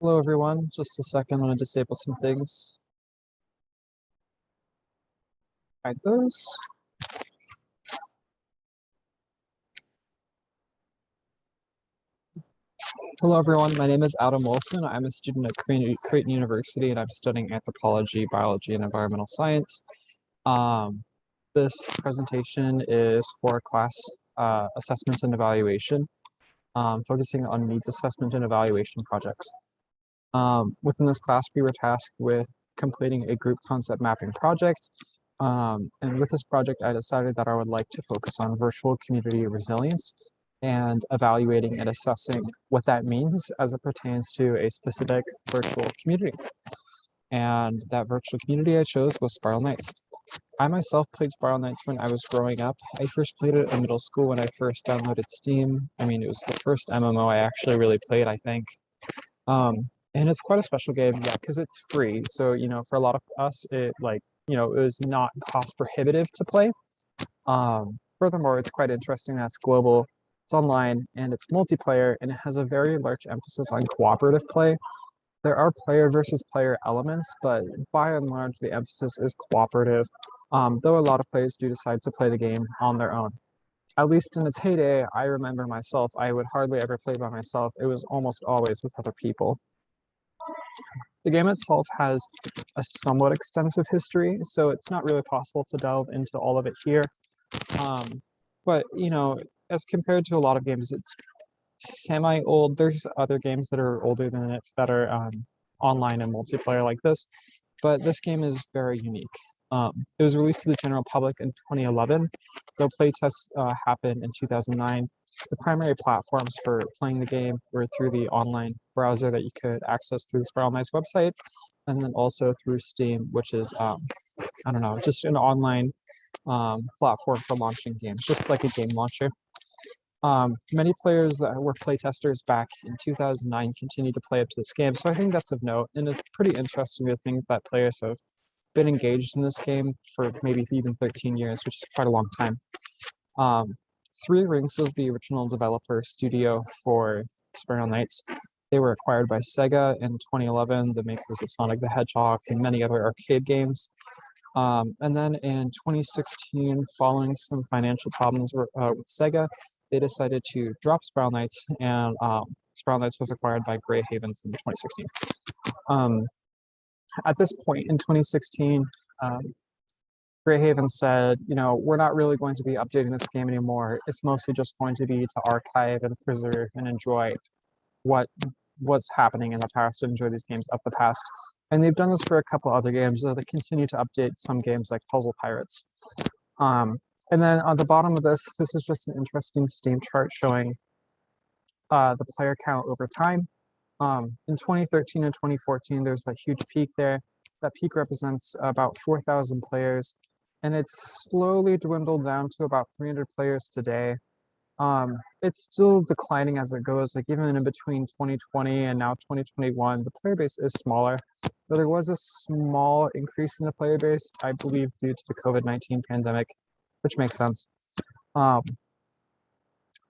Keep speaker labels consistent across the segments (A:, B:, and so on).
A: Hello everyone, just a second, I'm going to disable some things. Hide those. Hello everyone, my name is Adam Wilson. I'm a student at Creighton University and I'm studying anthropology, biology, and environmental science. This presentation is for class assessment and evaluation, focusing on needs assessment and evaluation projects. Within this class, we were tasked with completing a group concept mapping project. And with this project, I decided that I would like to focus on virtual community resilience and evaluating and assessing what that means as it pertains to a specific virtual community. And that virtual community I chose was Spiral Knights. I myself played Spiral Knights when I was growing up. I first played it in middle school when I first downloaded Steam. I mean, it was the first MMO I actually really played, I think. And it's quite a special game, yeah, because it's free. So, you know, for a lot of us, it was not cost prohibitive to play. Furthermore, it's quite interesting that it's global, it's online, and it's multiplayer, and it has a very large emphasis on cooperative play. There are player versus player elements, but by and large, the emphasis is cooperative, though a lot of players do decide to play the game on their own. At least in its heyday, I remember myself, I would hardly ever play by myself. It was almost always with other people. The game itself has a somewhat extensive history, so it's not really possible to delve into all of it here. But, you know, as compared to a lot of games, it's semi-old. There's other games that are older than it that are online and multiplayer like this, but this game is very unique. It was released to the general public in 2011, though playtests happened in 2009. The primary platforms for playing the game were through the online browser that you could access through the Spiral Knights website, and then also through Steam, which is, I don't know, just an online platform for launching games, just like a game launcher. Many players that were playtesters back in 2009 continue to play up to this game, so I think that's of note, and it's pretty interesting to think that players have been engaged in this game for maybe even 13 years, which is quite a long time. Three Rings was the original developer studio for Spiral Knights. They were acquired by Sega in 2011, the makers of Sonic the Hedgehog and many other arcade games. And then in 2016, following some financial problems with Sega, they decided to drop Spiral Knights, and Spiral Knights was acquired by Grey Havens in 2016. At this point in 2016, Grey Havens said, you know, we're not really going to be updating this game anymore. It's mostly just going to be to archive and preserve and enjoy what was happening in the past, to enjoy these games of the past. And they've done this for a couple other games, though they continue to update some games like Puzzle Pirates. And then on the bottom of this is just an interesting Steam chart showing the player count over time. In 2013 and 2014, there's that huge peak there. That peak represents about 4,000 players, and it's slowly dwindled down to about 300 players today. It's still declining as it goes, like even in between 2020 and now 2021, the player base is smaller. But there was a small increase in the player base, I believe, due to the COVID-19 pandemic, which makes sense.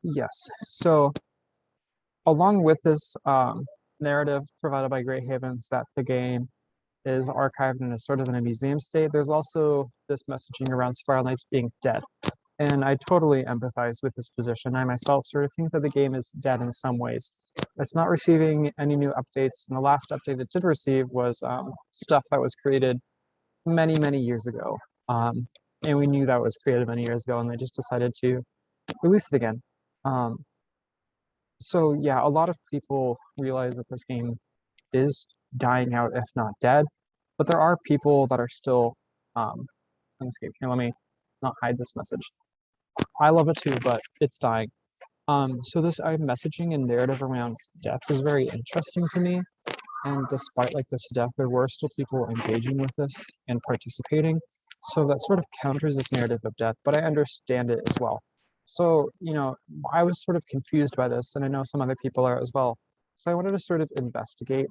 A: Yes, so along with this narrative provided by Grey Havens that the game is archived and is sort of in a museum state, there's also this messaging around Spiral Knights being dead. And I totally empathize with this position. I myself sort of think that the game is dead in some ways. It's not receiving any new updates, and the last update it did receive was stuff that was created many, many years ago. And we knew that was created many years ago, and they just decided to release it again. So yeah, a lot of people realize that this game is dying out, if not dead, but there are people that are still landscape. Here, let me not hide this message. I love it too, but it's dying. So this messaging and narrative around death is very interesting to me. And despite like this death, there were still people engaging with this and participating. So that sort of counters this narrative of death, but I understand it as well. So, you know, I was sort of confused by this, and I know some other people are as well. So I wanted to sort of investigate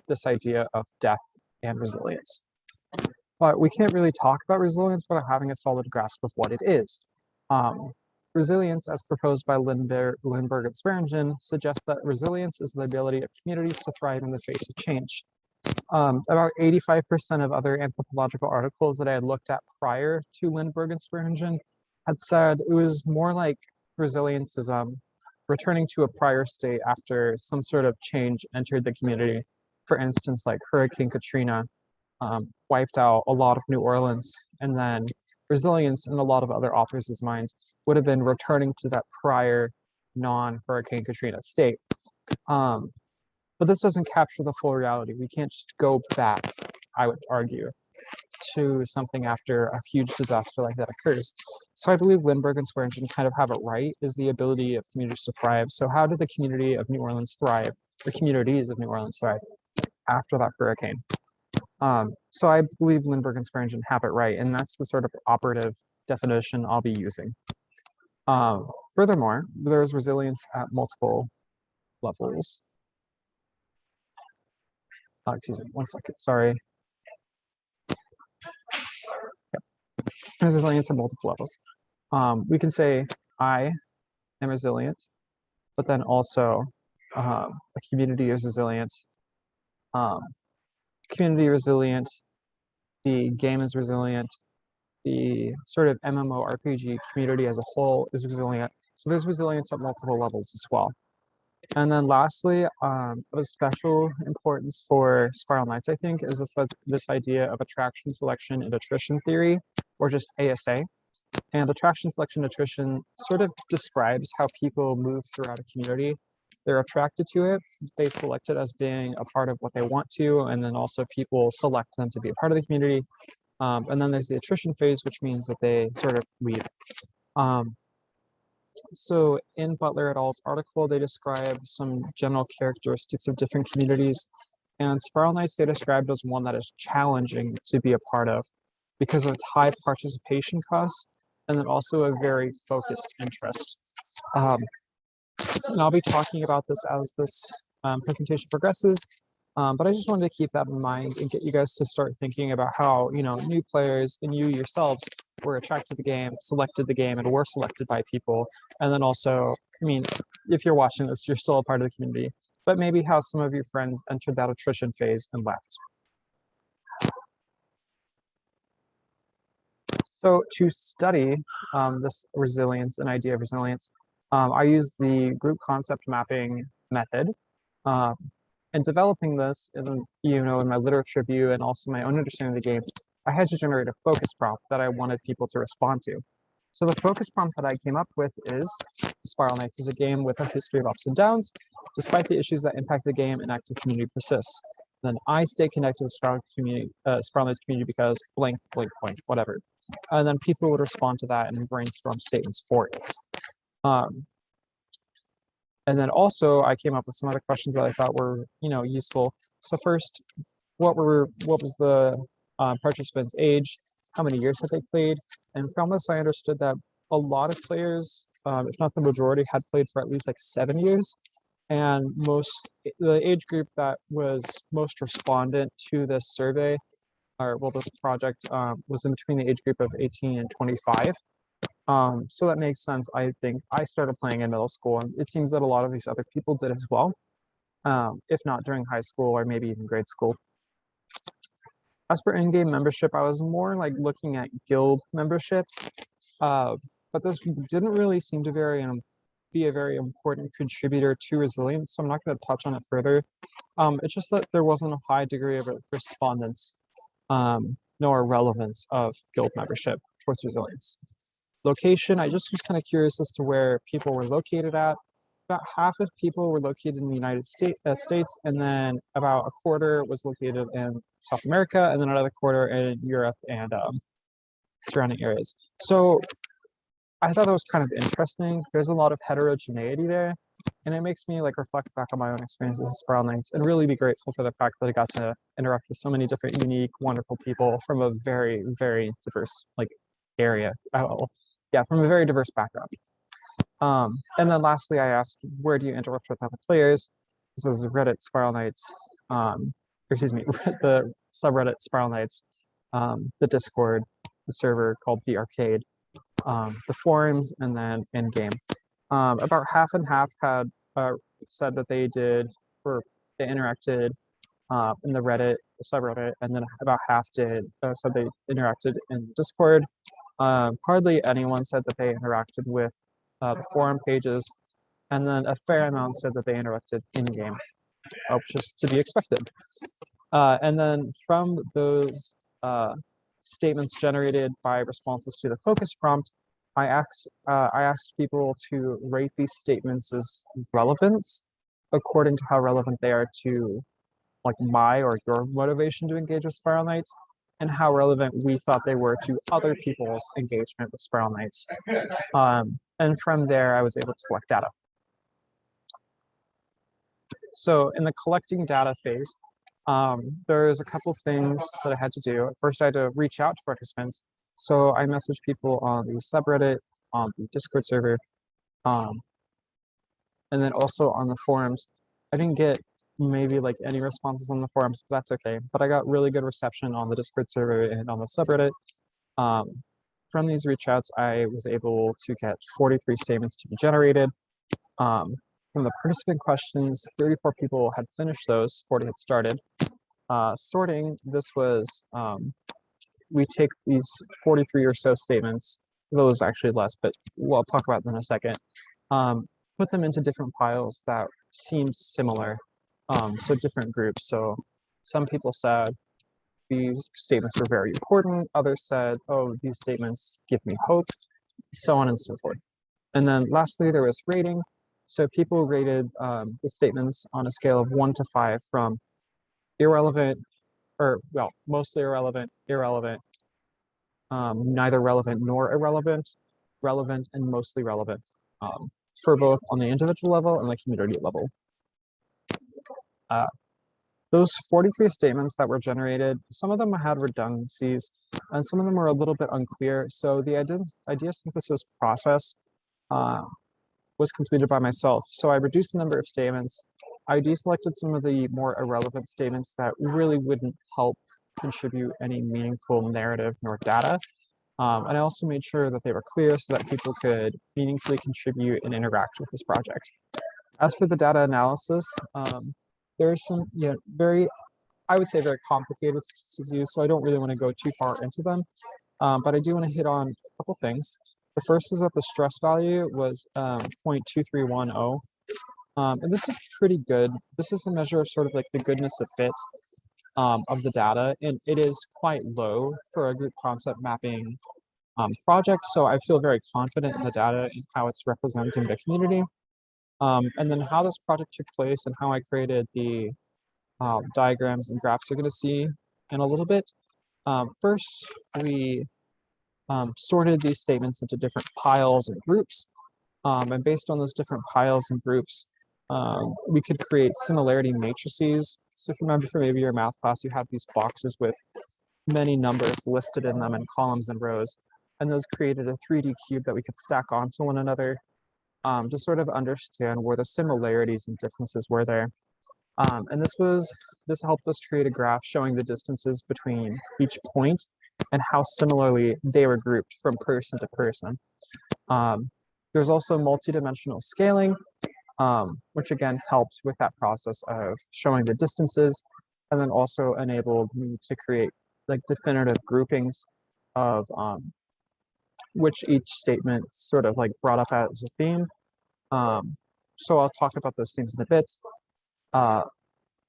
A: this idea of death and resilience. But we can't really talk about resilience without having a solid grasp of what it is. Resilience, as proposed by Lindbergh and Swearingen, suggests that resilience is the ability of communities to thrive in the face of change. About 85% of other anthropological articles that I had looked at prior to Lindbergh and Swearingen had said it was more like resilience is returning to a prior state after some sort of change entered the community. For instance, like Hurricane Katrina wiped out a lot of New Orleans, and then resilience in a lot of other authors' minds would have been returning to that prior non-Hurricane Katrina state. But this doesn't capture the full reality. We can't just go back, I would argue, to something after a huge disaster like that occurs. So I believe Lindbergh and Swearingen kind of have it right, is the ability of communities to thrive. So how did the community of New Orleans thrive, the communities of New Orleans thrive after that hurricane? So I believe Lindbergh and Swearingen have it right, and that's the sort of operative definition I'll be using. Furthermore, there's resilience at multiple levels. Excuse me, 1 second, sorry. Yep. There's resilience at multiple levels. We can say I am resilient, but then also a community is resilient. Community resilient, the game is resilient, the sort of MMORPG community as a whole is resilient. So there's resilience at multiple levels as well. And then lastly, of special importance for Spiral Knights, I think, is this idea of attraction, selection, and attrition theory, or just ASA. And attraction, selection, attrition sort of describes how people move throughout a community. They're attracted to it, they select it as being a part of what they want to, and then also people select them to be a part of the community. And then there's the attrition phase, which means that they sort of leave. So in Butler et al.'s article, they describe some general characteristics of different communities. And Spiral Knights they described as one that is challenging to be a part of because of its high participation costs and then also a very focused interest. And I'll be talking about this as this presentation progresses, but I just wanted to keep that in mind and get you guys to start thinking about how, new players and you yourselves were attracted to the game, selected the game, and were selected by people. And then also, if you're watching this, you're still a part of the community, but maybe how some of your friends entered that attrition phase and left. So to study this resilience and idea of resilience, I use the group concept mapping method. And developing this, in my literature review and also my own understanding of the game, I had to generate a focus prompt that I wanted people to respond to. So the focus prompt that I came up with is, Spiral Knights is a game with a history of ups and downs. Despite the issues that impact the game, an active community persists. Then I stay connected to the Spiral Knights community because blank, blank, blank, whatever. And then people would respond to that and brainstorm statements for it. And then also I came up with some other questions that I thought were, useful. So first, what was the participants' age? How many years had they played? And from this, I understood that a lot of players, if not the majority, had played for at least like 7 years. And the age group that was most respondent to this survey, this project, was in between the age group of 18 and 25. So that makes sense. I think I started playing in middle school, and it seems that a lot of these other people did as well, if not during high school or maybe even grade school. As for in-game membership, I was more like looking at guild membership, but this didn't really seem to be a very important contributor to resilience, so I'm not going to touch on it further. It's just that there wasn't a high degree of respondence nor relevance of guild membership towards resilience. Location, I just was kind of curious as to where people were located at. About half of people were located in the United States, and then about a quarter was located in South America, and then another quarter in Europe and surrounding areas. So I thought that was kind of interesting. There's a lot of heterogeneity there, and it makes me reflect back on my own experiences as Spiral Knights and really be grateful for the fact that I got to interact with so many different, unique, wonderful people from a very, very diverse area. From a very diverse background. And then lastly, I asked, where do you interact with other players? This is Reddit Spiral Knights, the subreddit Spiral Knights, the Discord, the server called The Arcade. the forums, and then in-game. About half and half had said that they did, or they interacted in the Reddit subreddit, and then about half did said they interacted in Discord. Hardly anyone said that they interacted with the forum pages, and then a fair amount said that they interacted in-game, which is to be expected. And then from those statements generated by responses to the focus prompt, I asked people to rate these statements as relevance according to how relevant they are to like my or your motivation to engage with Spiral Knights, and how relevant we thought they were to other people's engagement with Spiral Knights. And from there, I was able to collect data. So in the collecting data phase, there's a couple things that I had to do. First, I had to reach out to participants. So I messaged people on the subreddit, on the Discord server, and then also on the forums. I didn't get maybe like any responses on the forums, but that's okay. But I got really good reception on the Discord server and on the subreddit. From these reach outs, I was able to get 43 statements to be generated. From the participant questions, 34 people had finished those, 40 had started. Sorting, this was, we take these 43 or so statements, those actually less, but we'll talk about them in a second, put them into different piles that seemed similar, so different groups. So some people said these statements were very important, others said, oh, these statements give me hope, so on and so forth. And then lastly, there was rating. So people rated the statements on a scale of 1 to 5 from irrelevant, or well, mostly irrelevant, irrelevant, neither relevant nor irrelevant, relevant, and mostly relevant, for both on the individual level and the community level. Those 43 statements that were generated, some of them had redundancies, and some of them were a little bit unclear. So the idea synthesis process was completed by myself. So I reduced the number of statements. I deselected some of the more irrelevant statements that really wouldn't help contribute any meaningful narrative nor data. And I also made sure that they were clear so that people could meaningfully contribute and interact with this project. As for the data analysis, there's some I would say very complicated to do, so I don't really want to go too far into them. But I do want to hit on a couple things. The first is that the stress value was 0.2310. And this is pretty good. This is a measure of sort of like the goodness of fit of the data, and it is quite low for a group concept mapping project. So I feel very confident in the data and how it's representing the community. And then how this project took place and how I created the diagrams and graphs you're going to see in a little bit. First, we sorted these statements into different piles and groups. And based on those different piles and groups, we could create similarity matrices. So if you remember from maybe your math class, you have these boxes with many numbers listed in them in columns and rows. And those created a 3D cube that we could stack onto one another to sort of understand where the similarities and differences were there. And this helped us create a graph showing the distances between each point and how similarly they were grouped from person to person. There's also multidimensional scaling, which again helped with that process of showing the distances, and then also enabled me to create like definitive groupings of which each statement sort of like brought up as a theme. So I'll talk about those themes in a bit.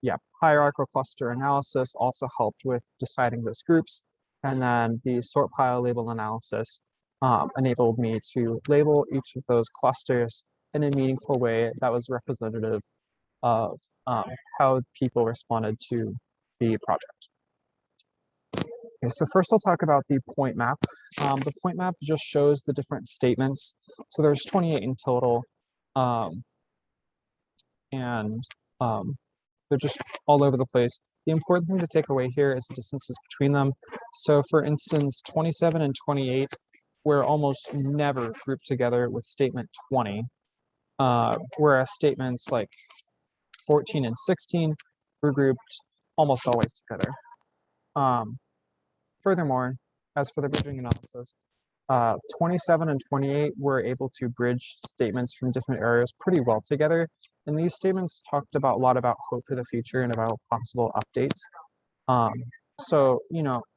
A: Yeah, hierarchical cluster analysis also helped with deciding those groups. And then the sort pile label analysis enabled me to label each of those clusters in a meaningful way that was representative of how people responded to the project. Okay, so first I'll talk about the point map. The point map just shows the different statements. So there's 28 in total. They're just all over the place. The important thing to take away here is the distances between them. So for instance, 27 and 28 were almost never grouped together with statement 20, whereas statements like 14 and 16 were grouped almost always together. Furthermore, as for the bridging analysis, 27 and 28 were able to bridge statements from different areas pretty well together. And these statements talked about a lot about hope for the future and about possible updates. Um, so,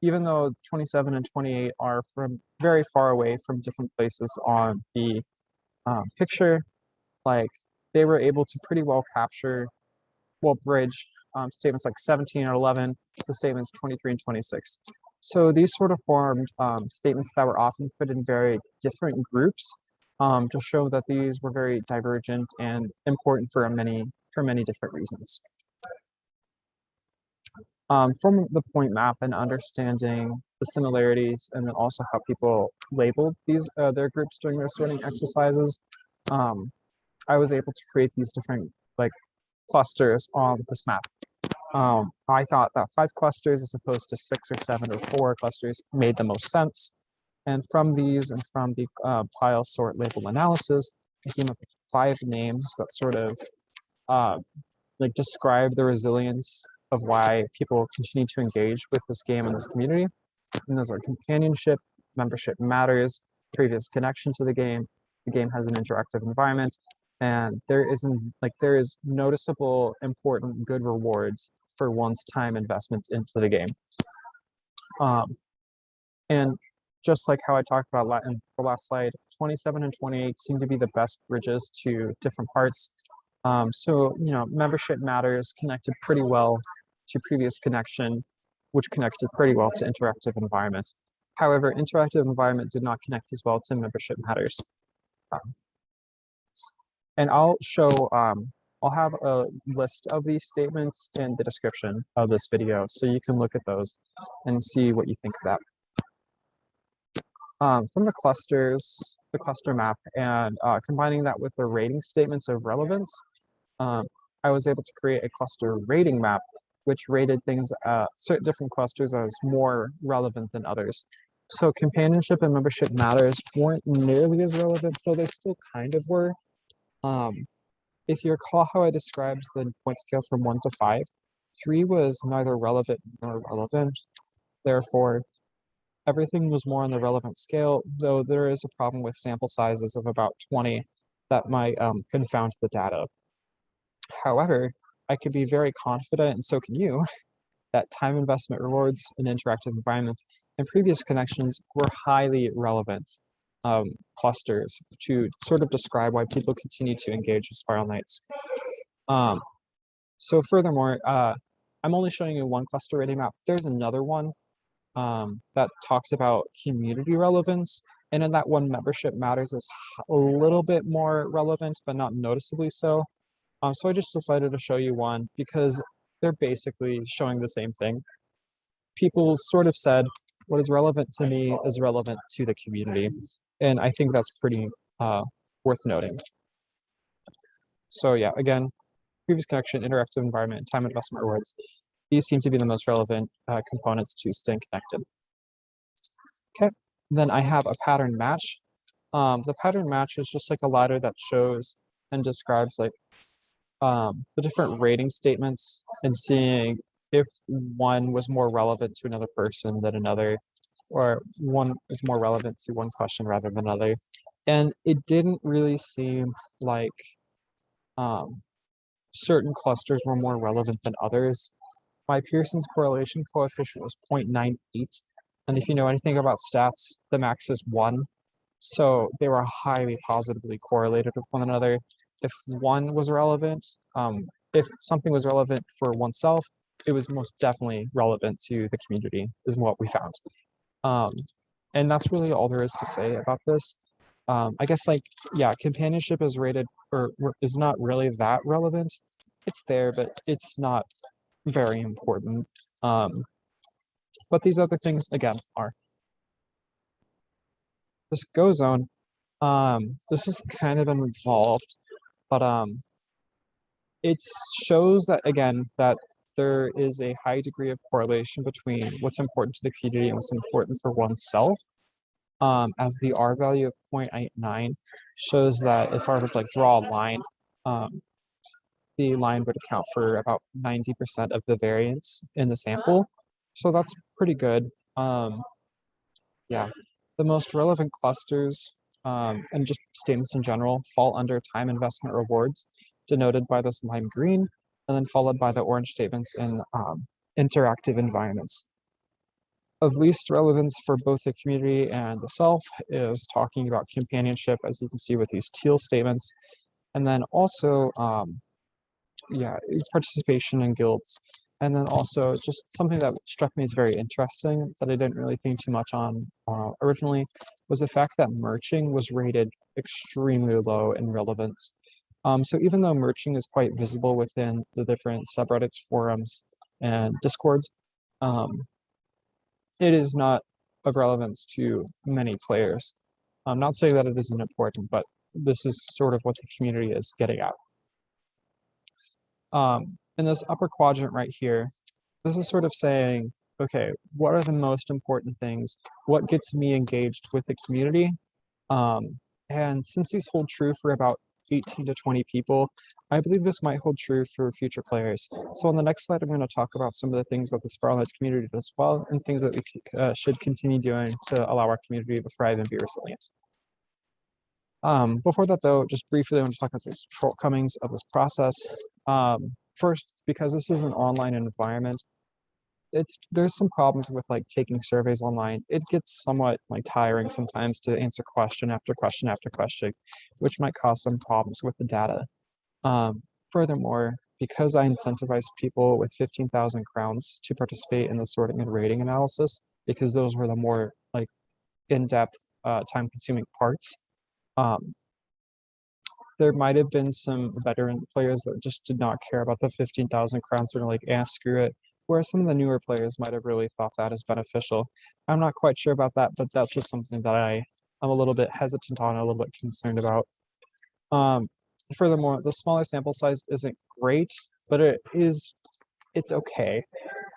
A: even though 27 and 28 are from very far away from different places on the picture, like they were able to pretty well bridge statements like 17 or 11 to statements 23 and 26. So these sort of formed statements that were often put in very different groups to show that these were very divergent and important for many different reasons. From the point map and understanding the similarities, and then also how people labeled their groups during their sorting exercises, I was able to create these different clusters on this map. I thought that 5 clusters as opposed to 6 or 7 or 4 clusters made the most sense. And from these and from the pile sort label analysis, I came up with 5 names that sort of describe the resilience of why people continue to engage with this game and this community. And those are companionship, membership matters, previous connection to the game has an interactive environment, and there is noticeable, important, good rewards for one's time investment into the game. And just like how I talked about in the last slide, 27 and 28 seem to be the best bridges to different parts. So, membership matters connected pretty well to previous connection, which connected pretty well to interactive environment. However, interactive environment did not connect as well to membership matters. And I'll have a list of these statements in the description of this video, so you can look at those and see what you think of that. From the cluster map, and combining that with the rating statements of relevance, I was able to create a cluster rating map, which rated things, certain different clusters as more relevant than others. So companionship and membership matters weren't nearly as relevant, though they still kind of were. If you recall how I described the point scale from 1 to 5, 3 was neither relevant nor relevant. Therefore, everything was more on the relevant scale, though there is a problem with sample sizes of about 20 that might confound the data. However, I could be very confident, and so can you, that time investment rewards in interactive environment and previous connections were highly relevant clusters to sort of describe why people continue to engage with Spiral Knights. So furthermore, I'm only showing you one cluster rating map. There's another one that talks about community relevance, and in that one, membership matters is a little bit more relevant, but not noticeably so. So I just decided to show you one because they're basically showing the same thing. People sort of said, what is relevant to me is relevant to the community. And I think that's pretty worth noting. So yeah, again, previous connection, interactive environment, time investment rewards. These seem to be the most relevant components to staying connected. Okay, then I have a pattern match. The pattern match is just like a ladder that shows and describes the different rating statements and seeing if one was more relevant to another person than another, or one is more relevant to one question rather than another. And it didn't really seem like certain clusters were more relevant than others. My Pearson's correlation coefficient was 0.98. And if you know anything about stats, the max is 1. So they were highly positively correlated with one another. If one was relevant, if something was relevant for oneself, it was most definitely relevant to the community, is what we found. And that's really all there is to say about this. I guess companionship is rated, or is not really that relevant. It's there, but it's not very important. But these other things, again, are. This Go Zone, this is kind of involved, but it shows that, again, that there is a high degree of correlation between what's important to the community and what's important for oneself. As the R value of 0.89 shows that if I were to draw a line, the line would account for about 90% of the variance in the sample. So that's pretty good. Yeah. The most relevant clusters and just statements in general fall under time investment rewards, denoted by this lime green, and then followed by the orange statements in interactive environments. Of least relevance for both the community and the self is talking about companionship, as you can see with these teal statements, and then also, participation in guilds. And then also just something that struck me as very interesting that I didn't really think too much on originally was the fact that merching was rated extremely low in relevance. So even though merching is quite visible within the different subreddits, forums, and discords, um, it is not of relevance to many players. I'm not saying that it isn't important, but this is sort of what the community is getting at. In this upper quadrant right here, this is sort of saying, okay, what are the most important things? What gets me engaged with the community? And since these hold true for about 18 to 20 people, I believe this might hold true for future players. So on the next slide, I'm going to talk about some of the things that the Spiral Knights community does well and things that we should continue doing to allow our community to thrive and be resilient. Before that, though, just briefly, I want to talk about the shortcomings of this process. First, because this is an online environment, there's some problems with like taking surveys online. It gets somewhat like tiring sometimes to answer question after question after question, which might cause some problems with the data. Furthermore, because I incentivize people with 15,000 crowns to participate in the sorting and rating analysis, because those were the more like in-depth, time-consuming parts, there might have been some veteran players that just did not care about the 15,000 crowns and were like, screw it. Whereas some of the newer players might have really thought that is beneficial. I'm not quite sure about that, but that's just something that I'm a little bit hesitant on, a little bit concerned about. Furthermore, the smaller sample size isn't great, but it's okay.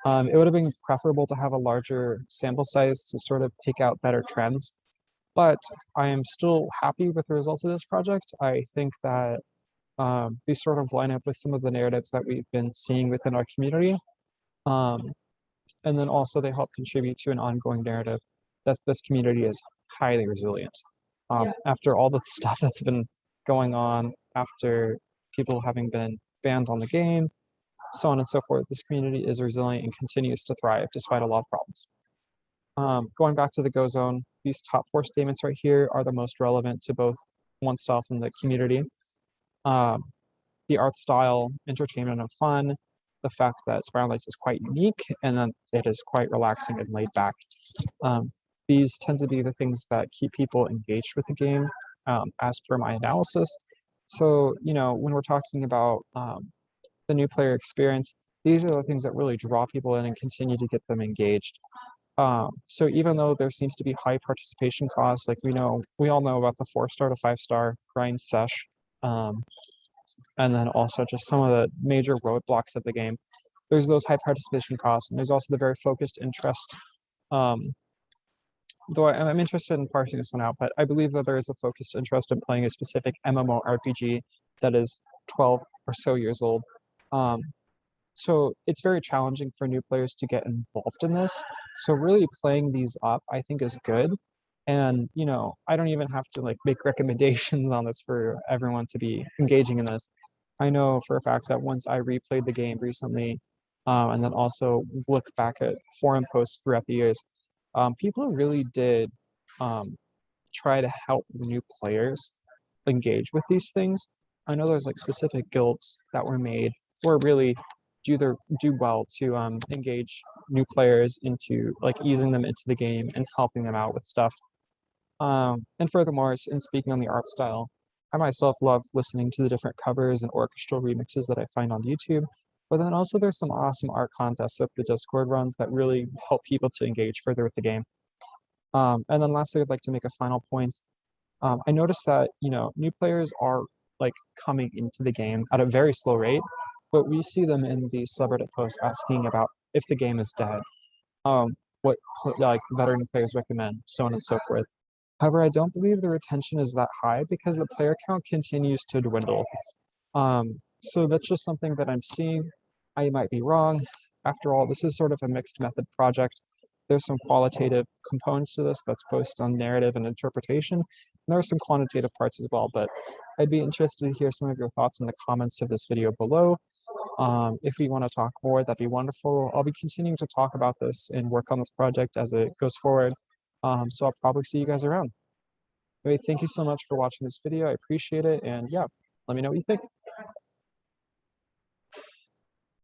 A: It would have been preferable to have a larger sample size to sort of pick out better trends. But I am still happy with the results of this project. I think that these sort of line up with some of the narratives that we've been seeing within our community. And then also they help contribute to an ongoing narrative that this community is highly resilient. After all the stuff that's been going on, after people having been banned on the game, so on and so forth, this community is resilient and continues to thrive despite a lot of problems. Going back to the Go Zone, these top 4 statements right here are the most relevant to both oneself and the community. The art style, entertainment and fun, the fact that Spiral Knights is quite unique, and then it is quite relaxing and laid back. These tend to be the things that keep people engaged with the game, as per my analysis. So, when we're talking about the new player experience, these are the things that really draw people in and continue to get them engaged. So even though there seems to be high participation costs, like we all know about the 4-star to 5-star grind sesh, and then also just some of the major roadblocks of the game. There's those high participation costs, and there's also the very focused interest. Though I'm interested in parsing this one out, but I believe that there is a focused interest in playing a specific MMORPG that is 12 or so years old. So it's very challenging for new players to get involved in this. So really playing these up, I think, is good. And, I don't even have to like make recommendations on this for everyone to be engaging in this. I know for a fact that once I replayed the game recently, and then also look back at forum posts throughout the years, people really did try to help new players engage with these things. I know there's like specific guilds that were made or really do well to engage new players into like easing them into the game and helping them out with stuff. And furthermore, in speaking on the art style, I myself love listening to the different covers and orchestral remixes that I find on YouTube. But then also there's some awesome art contests that the Discord runs that really help people to engage further with the game. And then lastly, I'd like to make a final point. I noticed that, new players are like coming into the game at a very slow rate, but we see them in the subreddit posts asking about if the game is dead, what like veteran players recommend, so on and so forth. However, I don't believe the retention is that high because the player count continues to dwindle. So that's just something that I'm seeing. I might be wrong. After all, this is sort of a mixed method project. There's some qualitative components to this that's focused on narrative and interpretation. And there are some quantitative parts as well, but I'd be interested to hear some of your thoughts in the comments of this video below. If you want to talk more, that'd be wonderful. I'll be continuing to talk about this and work on this project as it goes forward. So I'll probably see you guys around. Anyway, thank you so much for watching this video. I appreciate it. And yeah, let me know what you think.